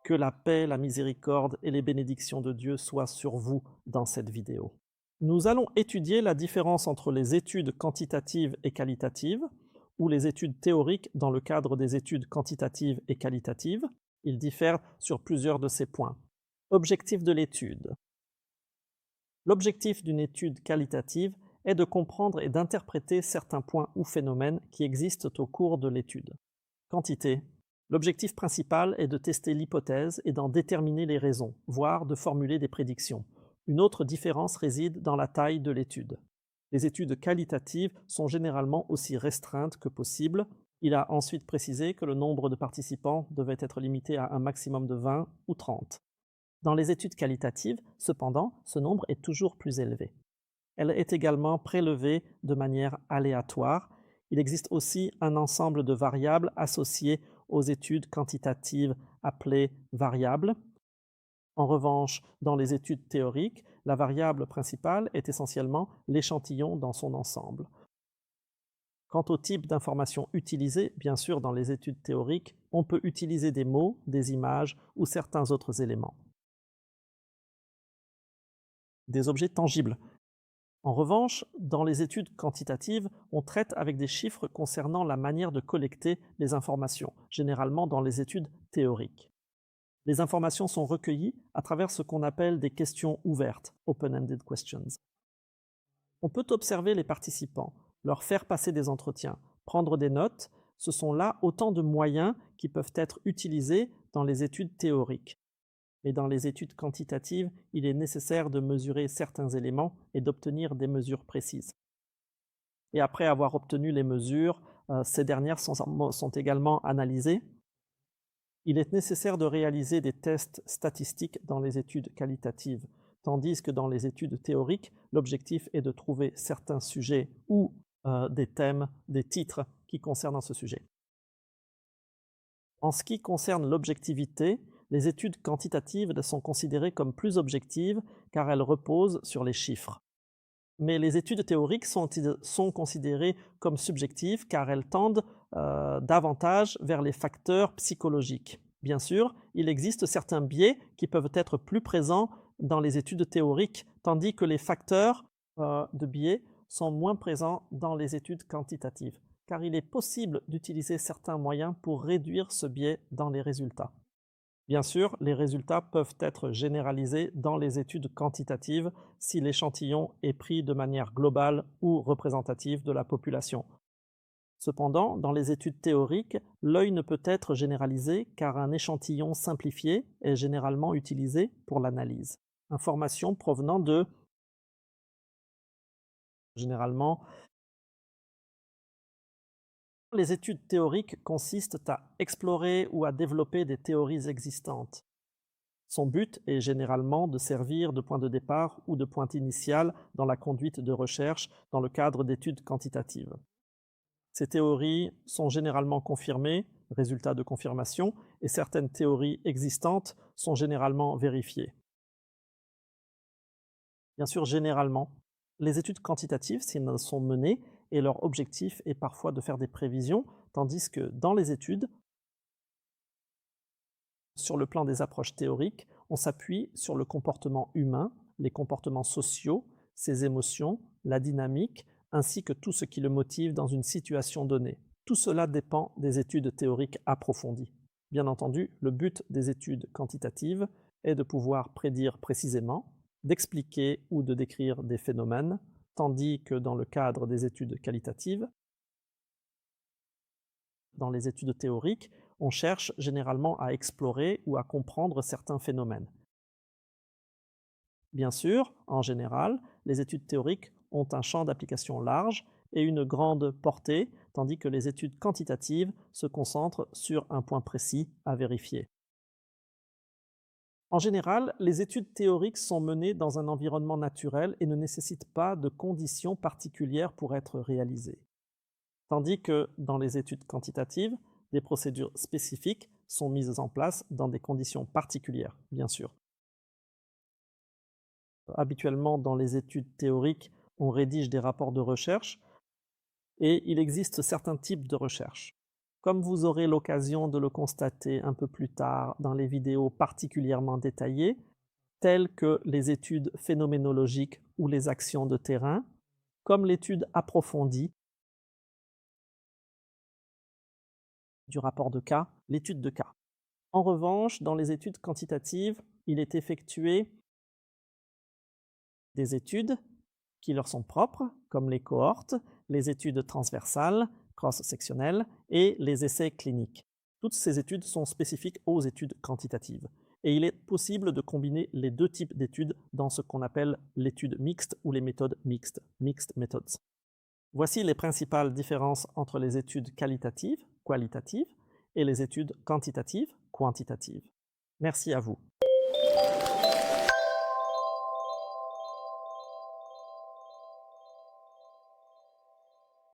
Que la paix, la miséricorde et les bénédictions de Dieu soient sur vous dans cette vidéo. Nous allons étudier la différence entre les études quantitatives et qualitatives, ou les études théoriques dans le cadre des études quantitatives et qualitatives. Ils diffèrent sur plusieurs de ces points. Objectif de l'étude. L'objectif d'une étude qualitative est de comprendre et d'interpréter certains points ou phénomènes qui existent au cours de l'étude. Quantité. L'objectif principal est de tester l'hypothèse et d'en déterminer les raisons, voire de formuler des prédictions. Une autre différence réside dans la taille de l'étude. Les études qualitatives sont généralement aussi restreintes que possible. Il a ensuite précisé que le nombre de participants devait être limité à un maximum de 20 ou 30. Dans les études qualitatives, cependant, ce nombre est toujours plus élevé. Elle est également prélevée de manière aléatoire. Il existe aussi un ensemble de variables associées aux études quantitatives appelées variables. En revanche, dans les études théoriques, la variable principale est essentiellement l'échantillon dans son ensemble. Quant au type d'information utilisée, bien sûr, dans les études théoriques, on peut utiliser des mots, des images ou certains autres éléments. Des objets tangibles. En revanche, dans les études quantitatives, on traite avec des chiffres concernant la manière de collecter les informations, généralement dans les études théoriques. Les informations sont recueillies à travers ce qu'on appelle des questions ouvertes, open-ended questions. On peut observer les participants, leur faire passer des entretiens, prendre des notes. Ce sont là autant de moyens qui peuvent être utilisés dans les études théoriques. Mais dans les études quantitatives, il est nécessaire de mesurer certains éléments et d'obtenir des mesures précises. Et après avoir obtenu les mesures, ces dernières sont également analysées. Il est nécessaire de réaliser des tests statistiques dans les études qualitatives, tandis que dans les études théoriques, l'objectif est de trouver certains sujets ou des thèmes, des titres qui concernent ce sujet. En ce qui concerne l'objectivité, les études quantitatives sont considérées comme plus objectives car elles reposent sur les chiffres. Mais les études théoriques sont considérées comme subjectives car elles tendent davantage vers les facteurs psychologiques. Bien sûr, il existe certains biais qui peuvent être plus présents dans les études théoriques, tandis que les facteurs de biais sont moins présents dans les études quantitatives, car il est possible d'utiliser certains moyens pour réduire ce biais dans les résultats. Bien sûr, les résultats peuvent être généralisés dans les études quantitatives si l'échantillon est pris de manière globale ou représentative de la population. Cependant, dans les études théoriques, l'œil ne peut être généralisé car un échantillon simplifié est généralement utilisé pour l'analyse. Informations provenant de généralement. Les études théoriques consistent à explorer ou à développer des théories existantes. Son but est généralement de servir de point de départ ou de point initial dans la conduite de recherche dans le cadre d'études quantitatives. Ces théories sont généralement confirmées, résultat de confirmation, et certaines théories existantes sont généralement vérifiées. Bien sûr, généralement, les études quantitatives, si elles sont menées, et leur objectif est parfois de faire des prévisions, tandis que dans les études, sur le plan des approches théoriques, on s'appuie sur le comportement humain, les comportements sociaux, ses émotions, la dynamique, ainsi que tout ce qui le motive dans une situation donnée. Tout cela dépend des études théoriques approfondies. Bien entendu, le but des études quantitatives est de pouvoir prédire précisément, d'expliquer ou de décrire des phénomènes, tandis que dans le cadre des études qualitatives, dans les études théoriques, on cherche généralement à explorer ou à comprendre certains phénomènes. Bien sûr, en général, les études théoriques ont un champ d'application large et une grande portée, tandis que les études quantitatives se concentrent sur un point précis à vérifier. En général, les études théoriques sont menées dans un environnement naturel et ne nécessitent pas de conditions particulières pour être réalisées. Tandis que dans les études quantitatives, des procédures spécifiques sont mises en place dans des conditions particulières, bien sûr. Habituellement, dans les études théoriques, on rédige des rapports de recherche et il existe certains types de recherche. Comme vous aurez l'occasion de le constater un peu plus tard dans les vidéos particulièrement détaillées, telles que les études phénoménologiques ou les actions de terrain, comme l'étude approfondie du rapport de cas, l'étude de cas. En revanche, dans les études quantitatives, il est effectué des études qui leur sont propres, comme les cohortes, les études transversales, cross-sectionnelles et les essais cliniques. Toutes ces études sont spécifiques aux études quantitatives. Et il est possible de combiner les deux types d'études dans ce qu'on appelle l'étude mixte ou les méthodes mixtes, mixed methods. Voici les principales différences entre les études qualitatives, qualitatives, et les études quantitatives, quantitatives. Merci à vous.